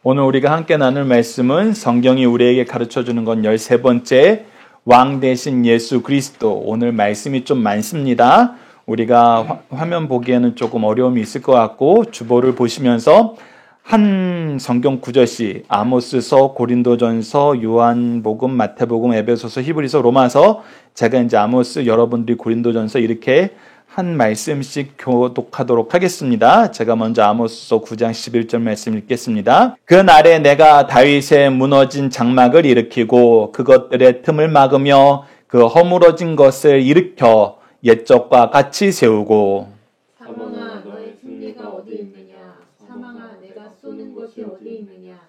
오늘 우리가 함께 나눌 말씀은 성경이 우리에게 가르쳐주는 건 13번째 왕 대신 예수 그리스도. 오늘 말씀이 좀 많습니다. 우리가 화면 보기에는 조금 어려움이 있을 것 같고 주보를 보시면서 한 성경 구절씩 아모스서, 고린도전서, 요한복음, 마태복음, 에베소서, 히브리서, 로마서, 제가 이제 아모스, 여러분들이 고린도전서 이렇게 한 말씀씩 교독하도록 하겠습니다. 제가 먼저 아모스서 9장 11절 말씀 읽겠습니다. 그날에 내가 다윗의 무너진 장막을 일으키고 그것들의 틈을 막으며 그 허물어진 것을 일으켜 옛적과 같이 세우고 사망아 너의 승리가 어디 있느냐 사망아 내가 쏘는 것이 어디 있느냐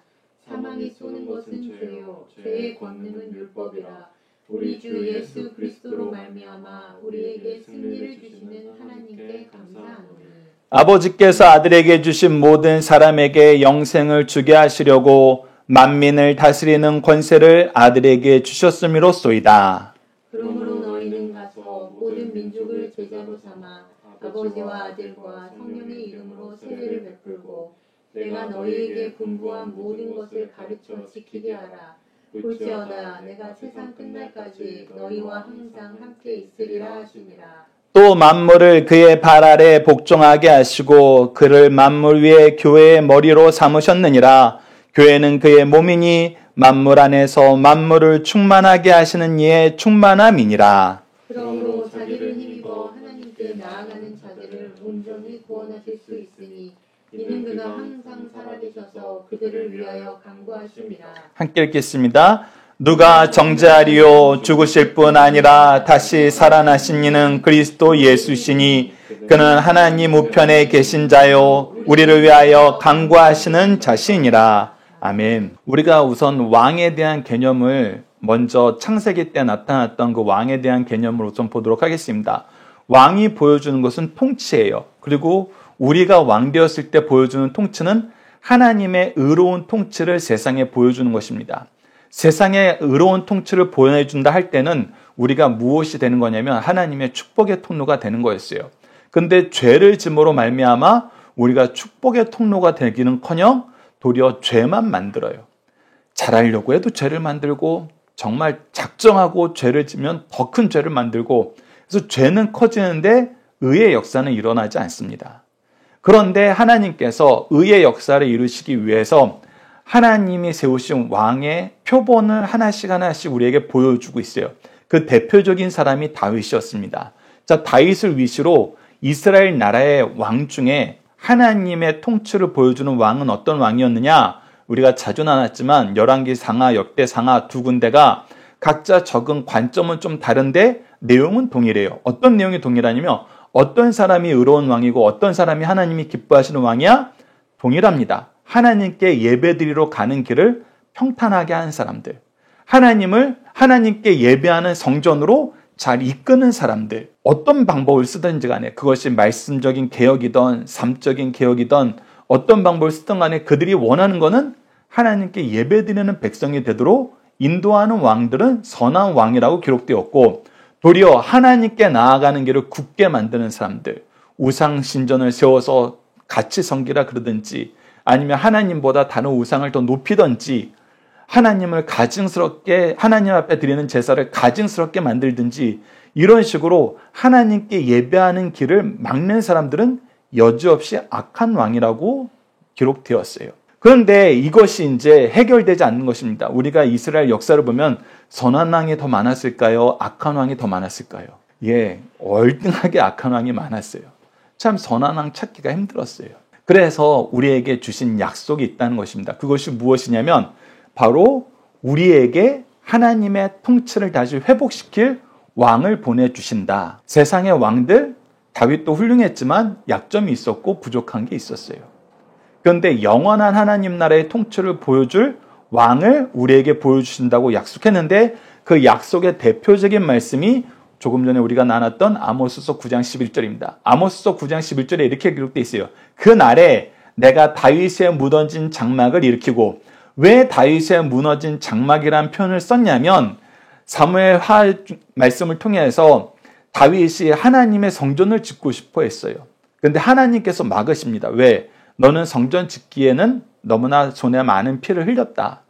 사망이 쏘는 것은 죄요 죄의 권능은 율법이라 우리 주 예수 그리스도로 말미암아 우리에게 승리를 주시는 하나님께 감사하노니 아버지께서 아들에게 주신 모든 사람에게 영생을 주게 하시려고 만민을 다스리는 권세를 아들에게 주셨음이로소이다. 그러므로 너희는 가서 모든 민족을 제자로 삼아 아버지와 아들과 성령의 이름으로 세례를 베풀고 내가 너희에게 분부한 모든 것을 가르쳐 지키게 하라. 볼지어다 내가 세상 끝날까지 너희와 항상 함께 있으리라 하시니라. 또 만물을 그의 발 아래 복종하게 하시고 그를 만물 위에 교회의 머리로 삼으셨느니라. 교회는 그의 몸이니 만물 안에서 만물을 충만하게 하시는 이의 충만함이니라. 그러므로 자기를 힘입어 하나님께 나아가는 자들을 온전히 구원하실 수 있으니 이는 그가 항상 살아계셔서 그들을 위하여 간구하심이라. 함께 읽겠습니다. 누가 정죄하리요 죽으실 뿐 아니라 다시 살아나신 이는 그리스도 예수시니 그는 하나님 우편에 계신 자요 우리를 위하여 간구하시는 자신이라. 아멘. 우리가 우선 왕에 대한 개념을 먼저 창세기 때 나타났던 그 왕에 대한 개념을 우선 보도록 하겠습니다. 왕이 보여주는 것은 통치예요. 그리고 우리가 왕 되었을 때 보여주는 통치는 하나님의 의로운 통치를 세상에 보여주는 것입니다. 세상에 의로운 통치를 보여준다 할 때는 우리가 무엇이 되는 거냐면 하나님의 축복의 통로가 되는 거였어요. 근데 죄를 짐으로 말미암아 우리가 축복의 통로가 되기는커녕 도리어 죄만 만들어요. 잘하려고 해도 죄를 만들고 정말 작정하고 죄를 지면 더 큰 죄를 만들고 그래서 죄는 커지는데 의의 역사는 일어나지 않습니다. 그런데 하나님께서 의의 역사를 이루시기 위해서 하나님이 세우신 왕의 표본을 하나씩 우리에게 보여주고 있어요. 그 대표적인 사람이 다윗이었습니다. 자, 다윗을 위시로 이스라엘 나라의 왕 중에 하나님의 통치를 보여주는 왕은 어떤 왕이었느냐? 우리가 자주 나눴지만 열왕기 상하, 역대 상하 두 군데가 각자 적은 관점은 좀 다른데 내용은 동일해요. 어떤 내용이 동일하냐면 어떤 사람이 의로운 왕이고 어떤 사람이 하나님이 기뻐하시는 왕이야? 동일합니다. 하나님께 예배드리러 가는 길을 평탄하게 하는 사람들. 하나님께 예배하는 성전으로 잘 이끄는 사람들. 어떤 방법을 쓰든지 간에 그것이 말씀적인 개혁이든 삶적인 개혁이든 어떤 방법을 쓰든 간에 그들이 원하는 것은 하나님께 예배드리는 백성이 되도록 인도하는 왕들은 선한 왕이라고 기록되었고 도리어 하나님께 나아가는 길을 굳게 만드는 사람들, 우상 신전을 세워서 같이 섬기라 그러든지 아니면 하나님보다 다른 우상을 더 높이든지 하나님을 하나님 앞에 드리는 제사를 가증스럽게 만들든지 이런 식으로 하나님께 예배하는 길을 막는 사람들은 여지없이 악한 왕이라고 기록되었어요. 그런데 이것이 이제 해결되지 않는 것입니다. 우리가 이스라엘 역사를 보면 선한 왕이 더 많았을까요? 악한 왕이 더 많았을까요? 예, 월등하게 악한 왕이 많았어요. 참 선한 왕 찾기가 힘들었어요. 그래서 우리에게 주신 약속이 있다는 것입니다. 그것이 무엇이냐면 바로 우리에게 하나님의 통치를 다시 회복시킬 왕을 보내주신다. 세상의 왕들, 다윗도 훌륭했지만 약점이 있었고 부족한 게 있었어요. 그런데 영원한 하나님 나라의 통치를 보여줄 왕을 우리에게 보여주신다고 약속했는데 그 약속의 대표적인 말씀이 조금 전에 우리가 나눴던 아모스서 9장 11절입니다. 아모스서 9장 11절에 이렇게 기록되어 있어요. 그날에 내가 다윗의 무너진 장막을 일으키고 왜 다윗의 무너진 장막이라는 표현을 썼냐면 사무엘 하 말씀을 통해서 다윗이 하나님의 성전을 짓고 싶어 했어요. 그런데 하나님께서 막으십니다. 왜? 너는 성전 짓기에는 너무나 손에 많은 피를 흘렸다.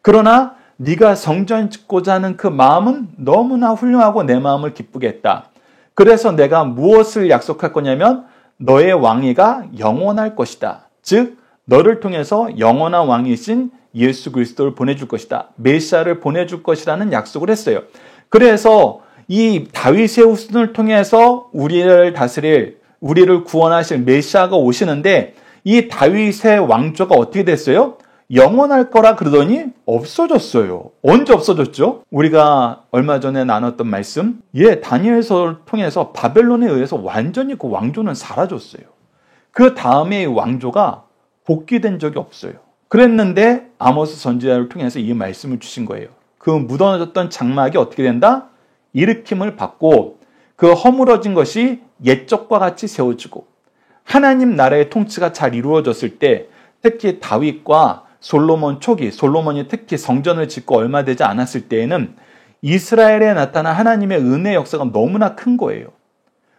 그러나 네가 성전 짓고자 하는 그 마음은 너무나 훌륭하고 내 마음을 기쁘게 했다. 그래서 내가 무엇을 약속할 거냐면 너의 왕위가 영원할 것이다. 즉 너를 통해서 영원한 왕이신 예수 그리스도를 보내줄 것이다. 메시아를 보내줄 것이라는 약속을 했어요. 그래서 이 다윗의 후손을 통해서 우리를 다스릴, 우리를 구원하실 메시아가 오시는데 이 다윗의 왕조가 어떻게 됐어요? 영원할 거라 그러더니 없어졌어요. 언제 없어졌죠? 우리가 얼마 전에 나눴던 말씀, 다니엘서를 통해서 바벨론에 의해서 완전히 그 왕조는 사라졌어요. 그 다음에 왕조가 복귀된 적이 없어요. 그랬는데 아모스 선지자를 통해서 이 말씀을 주신 거예요. 그 무너졌던 장막이 어떻게 된다? 일으킴을 받고 그 허물어진 것이 옛적과 같이 세워지고 하나님 나라의 통치가 잘 이루어졌을 때 특히 다윗과 솔로몬 초기, 솔로몬이 특히 성전을 짓고 얼마 되지 않았을 때에는 이스라엘에 나타난 하나님의 은혜 역사가 너무나 큰 거예요.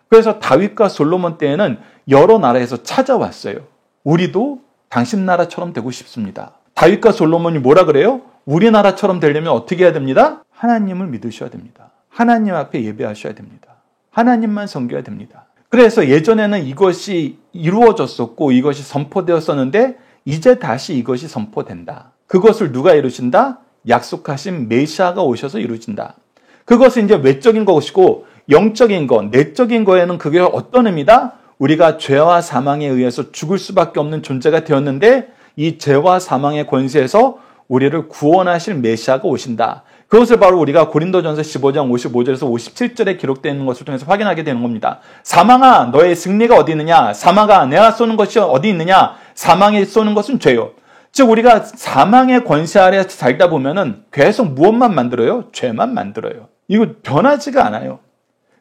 그래서 다윗과 솔로몬 때에는 여러 나라에서 찾아왔어요. 우리도 당신 나라처럼 되고 싶습니다. 다윗과 솔로몬이 뭐라 그래요? 우리나라처럼 되려면 어떻게 해야 됩니다? 하나님을 믿으셔야 됩니다. 하나님 앞에 예배하셔야 됩니다. 하나님만 섬겨야 됩니다. 그래서 예전에는 이것이 이루어졌었고 이것이 선포되었었는데 이제 다시 이것이 선포된다. 그것을 누가 이루신다? 약속하신 메시아가 오셔서 이루어진다. 그것은 이제 외적인 것이고 영적인 것, 내적인 거에는 그게 어떤 의미다? 우리가 죄와 사망에 의해서 죽을 수밖에 없는 존재가 되었는데 이 죄와 사망의 권세에서 우리를 구원하실 메시아가 오신다. 그것을 바로 우리가 고린도전서 15장 55절에서 57절에 기록되어 있는 것을 통해서 확인하게 되는 겁니다. 사망아 너의 승리가 어디 있느냐? 사망아 내가 쏘는 것이 어디 있느냐? 사망에 쏘는 것은 죄요. 즉 우리가 사망의 권세 아래 살다 보면은 계속 무엇만 만들어요? 죄만 만들어요. 이거 변하지가 않아요.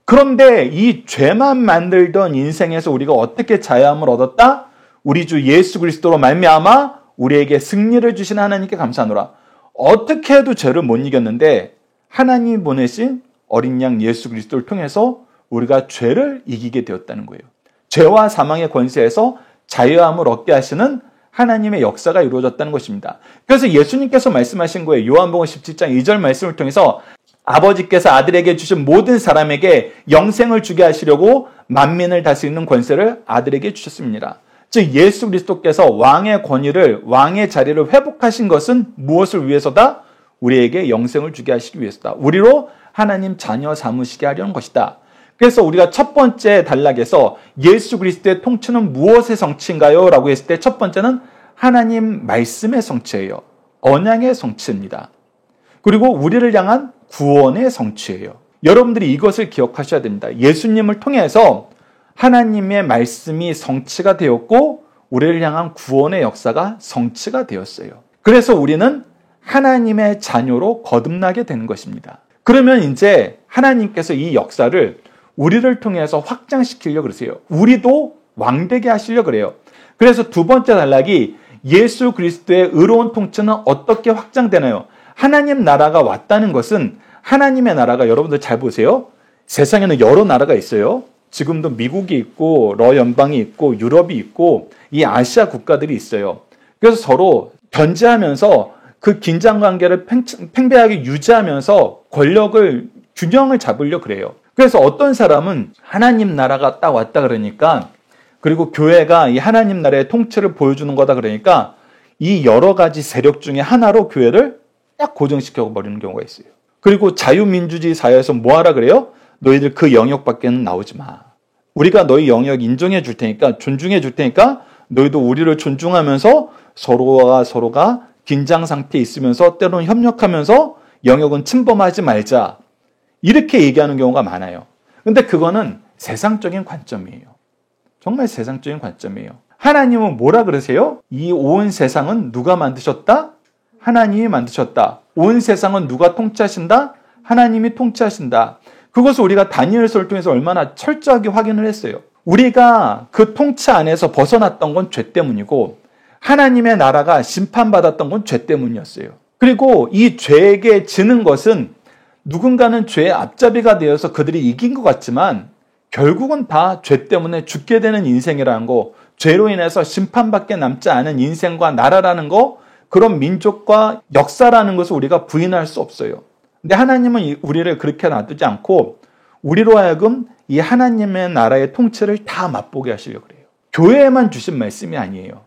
그런데 이 죄만 만들던 인생에서 우리가 어떻게 자유함을 얻었다? 우리 주 예수 그리스도로 말미암아 우리에게 승리를 주신 하나님께 감사하노라. 어떻게 해도 죄를 못 이겼는데 하나님이 보내신 어린 양 예수 그리스도를 통해서 우리가 죄를 이기게 되었다는 거예요. 죄와 사망의 권세에서 자유함을 얻게 하시는 하나님의 역사가 이루어졌다는 것입니다. 그래서 예수님께서 말씀하신 거예요. 요한복음 17장 2절 말씀을 통해서 아버지께서 아들에게 주신 모든 사람에게 영생을 주게 하시려고 만민을 다스리는 권세를 아들에게 주셨습니다. 즉 예수 그리스도께서 왕의 권위를, 왕의 자리를 회복하신 것은 무엇을 위해서다? 우리에게 영생을 주게 하시기 위해서다. 우리로 하나님 자녀 삼으시게 하려는 것이다. 그래서 우리가 첫 번째 단락에서 예수 그리스도의 통치는 무엇의 성취인가요? 라고 했을 때 첫 번째는 하나님 말씀의 성취예요. 언약의 성취입니다. 그리고 우리를 향한 구원의 성취예요. 여러분들이 이것을 기억하셔야 됩니다. 예수님을 통해서 하나님의 말씀이 성취가 되었고 우리를 향한 구원의 역사가 성취가 되었어요. 그래서 우리는 하나님의 자녀로 거듭나게 되는 것입니다. 그러면 이제 하나님께서 이 역사를 우리를 통해서 확장시키려고 그러세요. 우리도 왕되게 하시려고 그래요. 그래서 두 번째 단락이 예수 그리스도의 의로운 통치는 어떻게 확장되나요? 하나님 나라가 왔다는 것은 하나님의 나라가 여러분들 잘 보세요. 세상에는 여러 나라가 있어요. 지금도 미국이 있고 러 연방이 있고 유럽이 있고 이 아시아 국가들이 있어요. 그래서 서로 견제하면서 그 긴장 관계를 팽배하게 유지하면서 권력을 균형을 잡으려고 그래요. 그래서 어떤 사람은 하나님 나라가 딱 왔다 그러니까 그리고 교회가 이 하나님 나라의 통치를 보여주는 거다 그러니까 이 여러 가지 세력 중에 하나로 교회를 딱 고정시켜 버리는 경우가 있어요. 그리고 자유민주주의 사회에서 뭐 하라 그래요? 너희들 그 영역 밖에는 나오지 마. 우리가 너희 영역 인정해 줄 테니까 존중해 줄 테니까 너희도 우리를 존중하면서 서로가 긴장 상태에 있으면서 때로는 협력하면서 영역은 침범하지 말자. 이렇게 얘기하는 경우가 많아요. 근데 그거는 세상적인 관점이에요. 정말 세상적인 관점이에요. 하나님은 뭐라 그러세요? 이 온 세상은 누가 만드셨다? 하나님이 만드셨다. 온 세상은 누가 통치하신다? 하나님이 통치하신다. 그것을 우리가 다니엘서를 통해서 얼마나 철저하게 확인을 했어요. 우리가 그 통치 안에서 벗어났던 건 죄 때문이고 하나님의 나라가 심판받았던 건 죄 때문이었어요. 그리고 이 죄에게 지는 것은 누군가는 죄의 앞잡이가 되어서 그들이 이긴 것 같지만 결국은 다 죄 때문에 죽게 되는 인생이라는 거, 죄로 인해서 심판밖에 남지 않은 인생과 나라라는 거, 그런 민족과 역사라는 것을 우리가 부인할 수 없어요. 근데 하나님은 우리를 그렇게 놔두지 않고 우리로 하여금 이 하나님의 나라의 통치를 다 맛보게 하시려고 그래요. 교회에만 주신 말씀이 아니에요.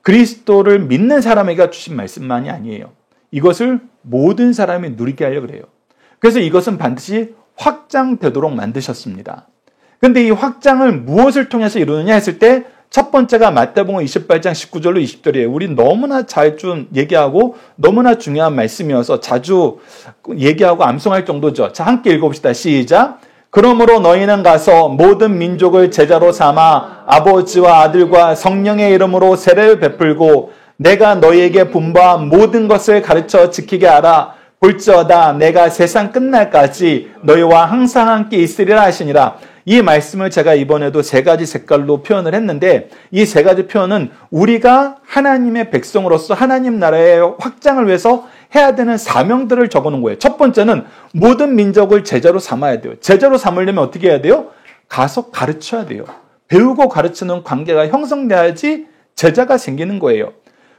그리스도를 믿는 사람에게 주신 말씀만이 아니에요. 이것을 모든 사람이 누리게 하려고 그래요. 그래서 이것은 반드시 확장되도록 만드셨습니다. 그런데 이 확장을 무엇을 통해서 이루느냐 했을 때 첫 번째가 마태복음 28장 19절로 20절이에요. 우리 너무나 자주 얘기하고 너무나 중요한 말씀이어서 자주 얘기하고 암송할 정도죠. 자, 함께 읽어봅시다. 시작. 그러므로 너희는 가서 모든 민족을 제자로 삼아 아버지와 아들과 성령의 이름으로 세례를 베풀고 내가 너희에게 분부한 모든 것을 가르쳐 지키게 하라. 볼지어다 내가 세상 끝날까지 너희와 항상 함께 있으리라 하시니라. 이 말씀을 제가 이번에도 세 가지 색깔로 표현을 했는데 이 세 가지 표현은 우리가 하나님의 백성으로서 하나님 나라의 확장을 위해서 해야 되는 사명들을 적어놓은 거예요. 첫 번째는 모든 민족을 제자로 삼아야 돼요. 제자로 삼으려면 어떻게 해야 돼요? 가서 가르쳐야 돼요. 배우고 가르치는 관계가 형성돼야지 제자가 생기는 거예요.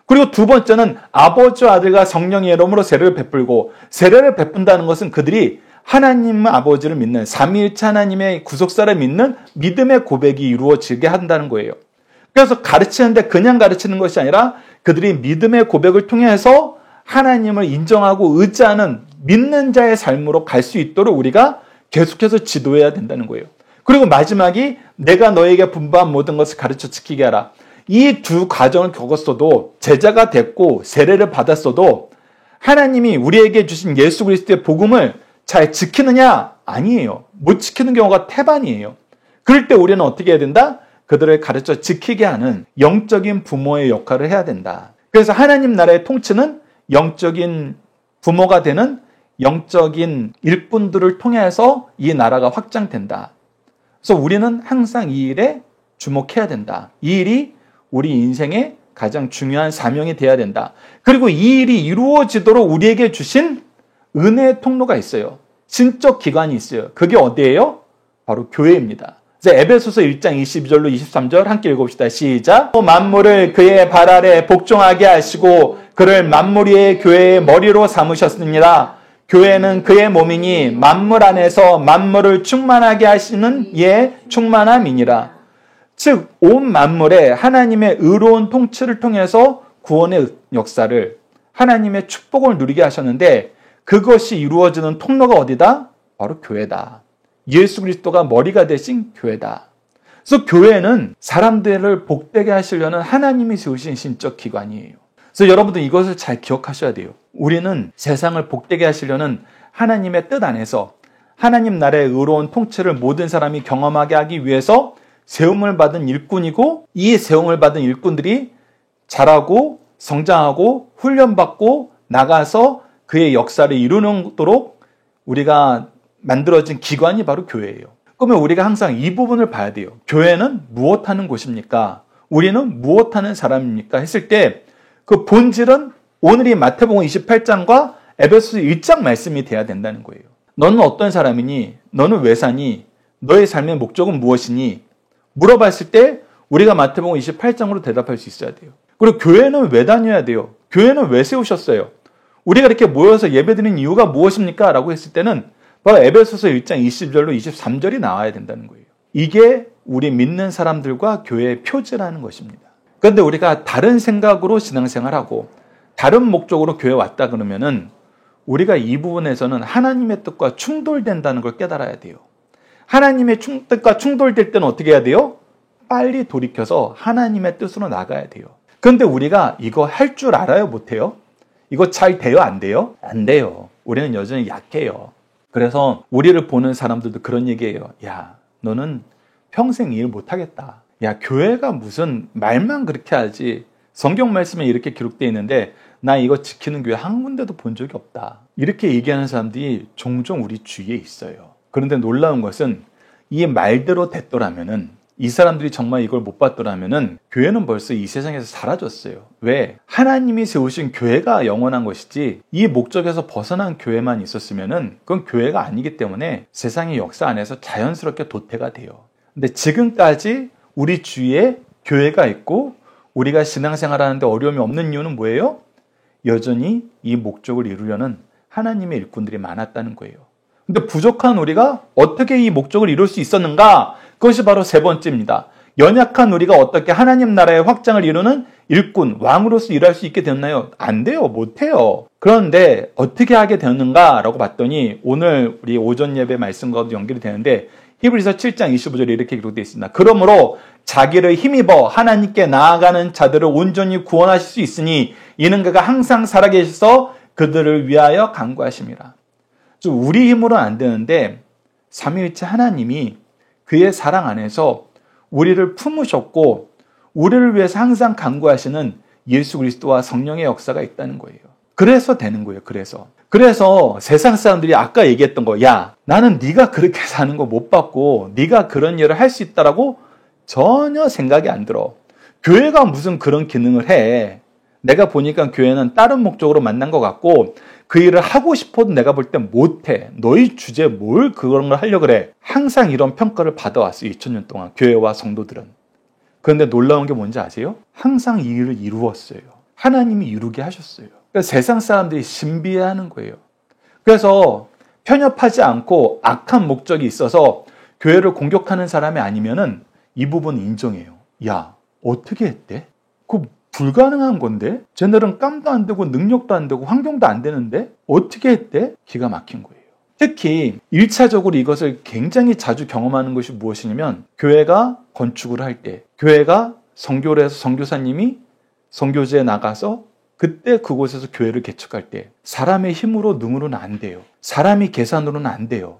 그리고 두 번째는 아버지와 아들과 성령의 이름으로 세례를 베풀고, 세례를 베푼다는 것은 그들이 하나님 아버지를 믿는 삼위일체 하나님의 구속사를 믿는 믿음의 고백이 이루어지게 한다는 거예요. 그래서 가르치는데 그냥 가르치는 것이 아니라 그들이 믿음의 고백을 통해서 하나님을 인정하고 의지하는 믿는 자의 삶으로 갈 수 있도록 우리가 계속해서 지도해야 된다는 거예요. 그리고 마지막이 내가 너에게 분부한 모든 것을 가르쳐 지키게 하라. 이 두 과정을 겪었어도, 제자가 됐고 세례를 받았어도 하나님이 우리에게 주신 예수 그리스도의 복음을 잘 지키느냐? 아니에요. 못 지키는 경우가 태반이에요. 그럴 때 우리는 어떻게 해야 된다? 그들을 가르쳐 지키게 하는 영적인 부모의 역할을 해야 된다. 그래서 하나님 나라의 통치는 영적인 부모가 되는 영적인 일꾼들을 통해서 이 나라가 확장된다. 그래서 우리는 항상 이 일에 주목해야 된다. 이 일이 우리 인생의 가장 중요한 사명이 돼야 된다. 그리고 이 일이 이루어지도록 우리에게 주신 은혜의 통로가 있어요. 신적 기관이 있어요. 그게 어디예요? 바로 교회입니다. 그래서 에베소서 1장 22절로 23절 함께 읽어봅시다. 시작. 만물을 그의 발 아래 복종하게 하시고 그를 만물 위의 교회의 머리로 삼으셨습니다. 교회는 그의 몸이니 만물 안에서 만물을 충만하게 하시는 이의 충만함이니라. 즉 온 만물에 하나님의 의로운 통치를 통해서 구원의 역사를, 하나님의 축복을 누리게 하셨는데 그것이 이루어지는 통로가 어디다? 바로 교회다. 예수 그리스도가 머리가 되신 교회다. 그래서 교회는 사람들을 복되게 하시려는 하나님이 세우신 신적 기관이에요. 그래서 여러분들 이것을 잘 기억하셔야 돼요. 우리는 세상을 복되게 하시려는 하나님의 뜻 안에서 하나님 나라의 의로운 통치를 모든 사람이 경험하게 하기 위해서 세움을 받은 일꾼이고, 이 세움을 받은 일꾼들이 자라고 성장하고 훈련받고 나가서 그의 역사를 이루도록 우리가 만들어진 기관이 바로 교회예요. 그러면 우리가 항상 이 부분을 봐야 돼요. 교회는 무엇하는 곳입니까? 우리는 무엇하는 사람입니까? 했을 때 그 본질은 오늘 이 마태복음 28장과 에베소서 1장 말씀이 돼야 된다는 거예요. 너는 어떤 사람이니? 너는 왜 사니? 너의 삶의 목적은 무엇이니? 물어봤을 때 우리가 마태복음 28장으로 대답할 수 있어야 돼요. 그리고 교회는 왜 다녀야 돼요? 교회는 왜 세우셨어요? 우리가 이렇게 모여서 예배드리는 이유가 무엇입니까? 라고 했을 때는 바로 에베소서 1장 20절로 23절이 나와야 된다는 거예요. 이게 우리 믿는 사람들과 교회의 표지라는 것입니다. 그런데 우리가 다른 생각으로 신앙생활하고 다른 목적으로 교회 왔다 그러면은 우리가 이 부분에서는 하나님의 뜻과 충돌된다는 걸 깨달아야 돼요. 하나님의 뜻과 충돌될 때는 어떻게 해야 돼요? 빨리 돌이켜서 하나님의 뜻으로 나가야 돼요. 그런데 우리가 이거 할 줄 알아요? 못해요? 이거 잘 돼요? 안 돼요? 안 돼요. 우리는 여전히 약해요. 그래서 우리를 보는 사람들도 그런 얘기예요. 야, 너는 평생 일 못하겠다. 야, 교회가 무슨 말만 그렇게 하지. 성경 말씀에 이렇게 기록되어 있는데 나 이거 지키는 교회 한 군데도 본 적이 없다. 이렇게 얘기하는 사람들이 종종 우리 주위에 있어요. 그런데 놀라운 것은 이 말대로 됐더라면은, 이 사람들이 정말 이걸 못 봤더라면은 교회는 벌써 이 세상에서 사라졌어요. 왜? 하나님이 세우신 교회가 영원한 것이지 이 목적에서 벗어난 교회만 있었으면은 그건 교회가 아니기 때문에 세상의 역사 안에서 자연스럽게 도태가 돼요. 근데 지금까지 우리 주위에 교회가 있고 우리가 신앙생활하는데 어려움이 없는 이유는 뭐예요? 여전히 이 목적을 이루려는 하나님의 일꾼들이 많았다는 거예요. 근데 부족한 우리가 어떻게 이 목적을 이룰 수 있었는가? 그것이 바로 세 번째입니다. 연약한 우리가 어떻게 하나님 나라의 확장을 이루는 일꾼, 왕으로서 일할 수 있게 되었나요? 안 돼요. 못해요. 그런데 어떻게 하게 되었는가라고 봤더니 오늘 우리 오전 예배 말씀과도 연결이 되는데 히브리서 7장 25절에 이렇게 기록되어 있습니다. 그러므로 자기를 힘입어 하나님께 나아가는 자들을 온전히 구원하실 수 있으니 이는 그가 항상 살아계셔서 그들을 위하여 간구하심이라. 우리 힘으로는 안 되는데 삼위일체 하나님이 그의 사랑 안에서 우리를 품으셨고 우리를 위해서 항상 간구하시는 예수 그리스도와 성령의 역사가 있다는 거예요. 그래서 되는 거예요. 그래서 세상 사람들이 아까 얘기했던 거, 야, 나는 네가 그렇게 사는 거 못 봤고 네가 그런 일을 할 수 있다라고 전혀 생각이 안 들어. 교회가 무슨 그런 기능을 해. 내가 보니까 교회는 다른 목적으로 만난 것 같고 그 일을 하고 싶어도 내가 볼 땐 못해. 너희 주제에 뭘 그런 걸 하려고 그래. 항상 이런 평가를 받아왔어요. 2000년 동안 교회와 성도들은. 그런데 놀라운 게 뭔지 아세요? 항상 이 일을 이루었어요. 하나님이 이루게 하셨어요. 그러니까 세상 사람들이 신비해하는 거예요. 그래서 편협하지 않고 악한 목적이 있어서 교회를 공격하는 사람이 아니면은 이 부분 인정해요. 야, 어떻게 했대? 그거 불가능한 건데? 쟤네들은 깜도 안 되고 능력도 안 되고 환경도 안 되는데? 어떻게 했대? 기가 막힌 거예요. 특히 1차적으로 이것을 굉장히 자주 경험하는 것이 무엇이냐면 교회가 건축을 할 때, 교회가 선교를 해서 선교사님이 선교지에 나가서 그때 그곳에서 교회를 개척할 때 사람의 힘으로 능으로는 안 돼요. 사람이 계산으로는 안 돼요.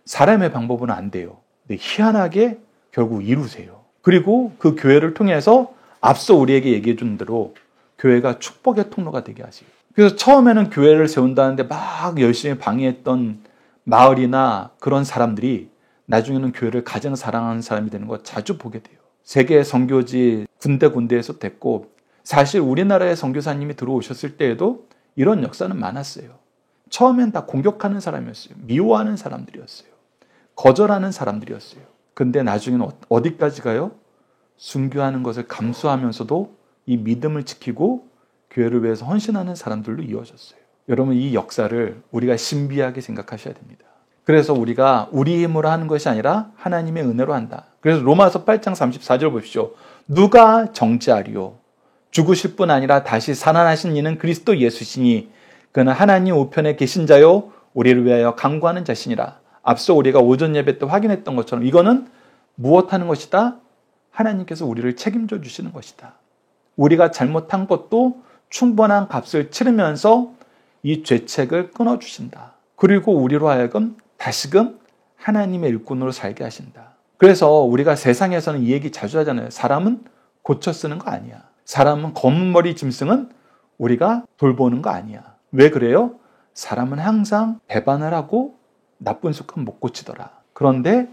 사람의 방법은 안 돼요. 근데 희한하게 결국 이루세요. 그리고 그 교회를 통해서 앞서 우리에게 얘기해 준 대로 교회가 축복의 통로가 되게 하세요. 그래서 처음에는 교회를 세운다는데 막 열심히 방해했던 마을이나 그런 사람들이 나중에는 교회를 가장 사랑하는 사람이 되는 거 자주 보게 돼요. 세계 선교지 군데군데에서 됐고 사실 우리나라에 선교사님이 들어오셨을 때에도 이런 역사는 많았어요. 처음엔 다 공격하는 사람이었어요. 미워하는 사람들이었어요. 거절하는 사람들이었어요. 근데 나중에는 어디까지 가요? 순교하는 것을 감수하면서도 이 믿음을 지키고 교회를 위해서 헌신하는 사람들로 이어졌어요. 여러분, 이 역사를 우리가 신비하게 생각하셔야 됩니다. 그래서 우리가 우리 힘으로 하는 것이 아니라 하나님의 은혜로 한다. 그래서 로마서 8장 34절 보십시오. 누가 정죄하리요? 죽으실 뿐 아니라 다시 살아나신 이는 그리스도 예수시니 그는 하나님 우편에 계신 자요 우리를 위하여 간구하는 자시니라. 앞서 우리가 오전 예배 때 확인했던 것처럼 이거는 무엇하는 것이다? 하나님께서 우리를 책임져 주시는 것이다. 우리가 잘못한 것도 충분한 값을 치르면서 이 죄책을 끊어주신다. 그리고 우리로 하여금 다시금 하나님의 일꾼으로 살게 하신다. 그래서 우리가 세상에서는 이 얘기 자주 하잖아요. 사람은 고쳐 쓰는 거 아니야. 사람은 검은 머리 짐승은 우리가 돌보는 거 아니야. 왜 그래요? 사람은 항상 배반을 하고 나쁜 습관 못 고치더라. 그런데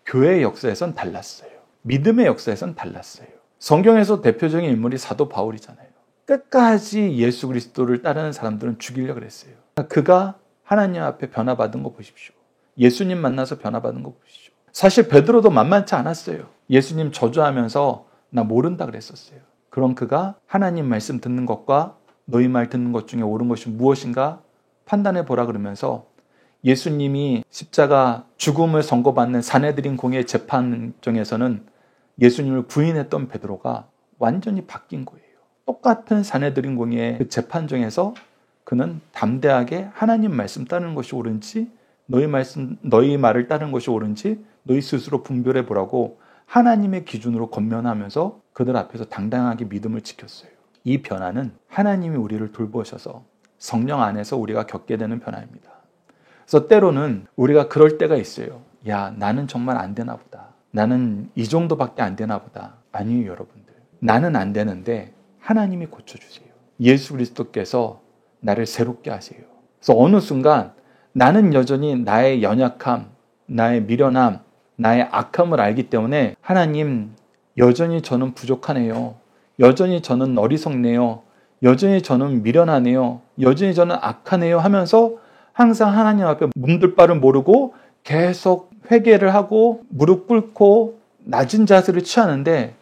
교회의 역사에선 달랐어요. 믿음의 역사에선 달랐어요. 성경에서 대표적인 인물이 사도 바울이잖아요. 끝까지 예수 그리스도를 따르는 사람들은 죽이려고 그랬어요. 그가 하나님 앞에 변화받은 거 보십시오. 예수님 만나서 변화받은 거 보십시오. 사실 베드로도 만만치 않았어요. 예수님 저주하면서 나 모른다 그랬었어요. 그럼 그가 하나님 말씀 듣는 것과 너희 말 듣는 것 중에 옳은 것이 무엇인가 판단해 보라 그러면서 예수님이 십자가 죽음을 선고받는 산헤드린 공의 재판정에서는 예수님을 부인했던 베드로가 완전히 바뀐 거예요. 똑같은 산헤드린 공의 그 재판정에서 그는 담대하게 하나님 말씀 따르는 것이 옳은지 너희 말을 따르는 것이 옳은지 너희 스스로 분별해 보라고 하나님의 기준으로 권면하면서 그들 앞에서 당당하게 믿음을 지켰어요. 이 변화는 하나님이 우리를 돌보셔서 성령 안에서 우리가 겪게 되는 변화입니다. 그래서 때로는 우리가 그럴 때가 있어요. 야, 나는 정말 안 되나 보다. 나는 이 정도밖에 안 되나 보다. 아니요, 여러분들. 나는 안 되는데 하나님이 고쳐주세요. 예수 그리스도께서 나를 새롭게 하세요. 그래서 어느 순간 나는 여전히 나의 연약함, 나의 미련함, 나의 악함을 알기 때문에 하나님, 여전히 저는 부족하네요. 여전히 저는 어리석네요. 여전히 저는 미련하네요. 여전히 저는 악하네요 하면서 항상 하나님 앞에 몸둘 바를 모르고 계속 회개를 하고 무릎 꿇고 낮은 자세를 취하는데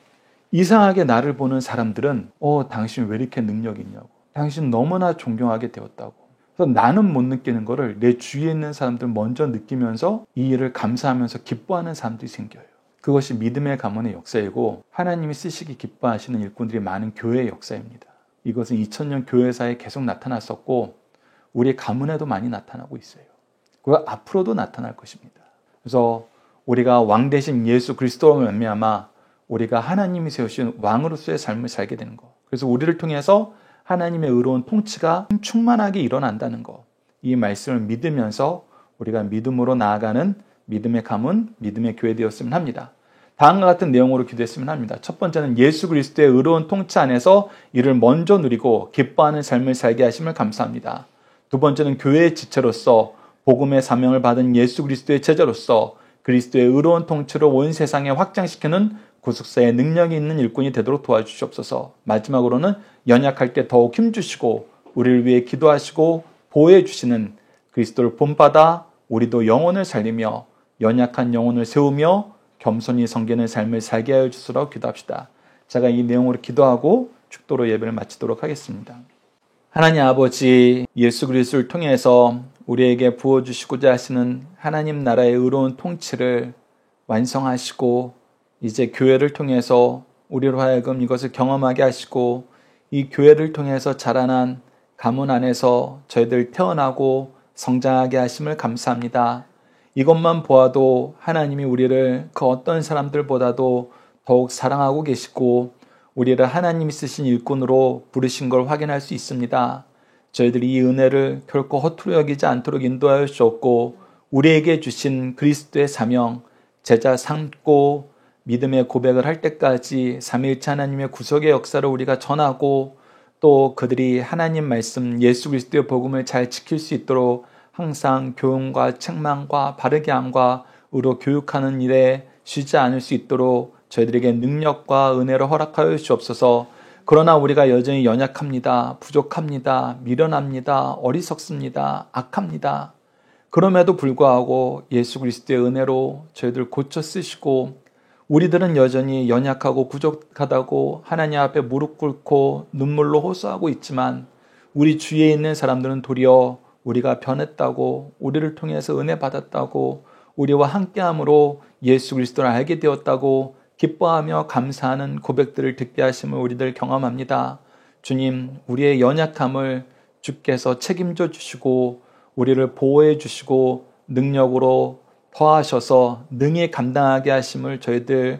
이상하게 나를 보는 사람들은 당신 왜 이렇게 능력이 있냐고, 당신 너무나 존경하게 되었다고. 그래서 나는 못 느끼는 거를 내 주위에 있는 사람들 먼저 느끼면서 이 일을 감사하면서 기뻐하는 사람들이 생겨요. 그것이 믿음의 가문의 역사이고 하나님이 쓰시기 기뻐하시는 일꾼들이 많은 교회의 역사입니다. 이것은 2000년 교회사에 계속 나타났었고 우리 가문에도 많이 나타나고 있어요. 그리고 앞으로도 나타날 것입니다. 그래서 우리가 왕 대신 예수 그리스도로 말미암아 우리가 하나님이 세우신 왕으로서의 삶을 살게 되는 것, 그래서 우리를 통해서 하나님의 의로운 통치가 충만하게 일어난다는 것, 이 말씀을 믿으면서 우리가 믿음으로 나아가는 믿음의 가문, 믿음의 교회 되었으면 합니다. 다음과 같은 내용으로 기도했으면 합니다. 첫 번째는 예수 그리스도의 의로운 통치 안에서 이를 먼저 누리고 기뻐하는 삶을 살게 하심을 감사합니다. 두 번째는 교회의 지체로서 복음의 사명을 받은 예수 그리스도의 제자로서 그리스도의 의로운 통치로 온 세상에 확장시키는 구속사의 능력이 있는 일꾼이 되도록 도와주시옵소서. 마지막으로는 연약할 때 더욱 힘주시고 우리를 위해 기도하시고 보호해 주시는 그리스도를 본받아 우리도 영혼을 살리며 연약한 영혼을 세우며 겸손히 섬기는 삶을 살게 하여 주시라고 기도합시다. 제가 이 내용으로 기도하고 축도로 예배를 마치도록 하겠습니다. 하나님 아버지, 예수 그리스도를 통해서 우리에게 부어주시고자 하시는 하나님 나라의 의로운 통치를 완성하시고 이제 교회를 통해서 우리로 하여금 이것을 경험하게 하시고 이 교회를 통해서 자라난 가문 안에서 저희들 태어나고 성장하게 하심을 감사합니다. 이것만 보아도 하나님이 우리를 그 어떤 사람들보다도 더욱 사랑하고 계시고 우리를 하나님이 쓰신 일꾼으로 부르신 걸 확인할 수 있습니다. 저희들이 이 은혜를 결코 허투루 여기지 않도록 인도하여 주옵고 우리에게 주신 그리스도의 사명, 제자 삼고 믿음의 고백을 할 때까지 삼위일체 하나님의 구속의 역사를 우리가 전하고 또 그들이 하나님 말씀 예수 그리스도의 복음을 잘 지킬 수 있도록 항상 교훈과 책망과 바르게 함과 의로 교육하는 일에 쉬지 않을 수 있도록 저희들에게 능력과 은혜를 허락하여 주옵소서. 그러나 우리가 여전히 연약합니다. 부족합니다. 미련합니다. 어리석습니다. 악합니다. 그럼에도 불구하고 예수 그리스도의 은혜로 저희들 고쳐 쓰시고 우리들은 여전히 연약하고 부족하다고 하나님 앞에 무릎 꿇고 눈물로 호소하고 있지만 우리 주위에 있는 사람들은 도리어 우리가 변했다고, 우리를 통해서 은혜 받았다고, 우리와 함께함으로 예수 그리스도를 알게 되었다고 기뻐하며 감사하는 고백들을 듣게 하심을 우리들 경험합니다. 주님, 우리의 연약함을 주께서 책임져 주시고 우리를 보호해 주시고 능력으로 더하셔서 능히 감당하게 하심을 저희들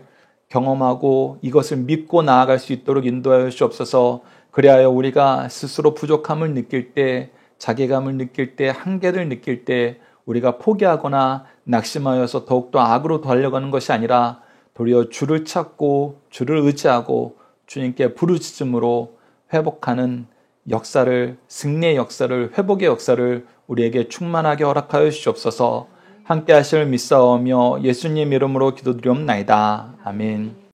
경험하고 이것을 믿고 나아갈 수 있도록 인도하여 주옵소서. 그리하여 우리가 스스로 부족함을 느낄 때, 자괴감을 느낄 때, 한계를 느낄 때 우리가 포기하거나 낙심하여서 더욱더 악으로 달려가는 것이 아니라 도리어 주를 찾고 주를 의지하고 주님께 부르짖음으로 회복하는 역사를, 승리의 역사를, 회복의 역사를 우리에게 충만하게 허락하여 주시옵소서. 함께 하실 믿사오며 예수님 이름으로 기도드리옵나이다. 아멘.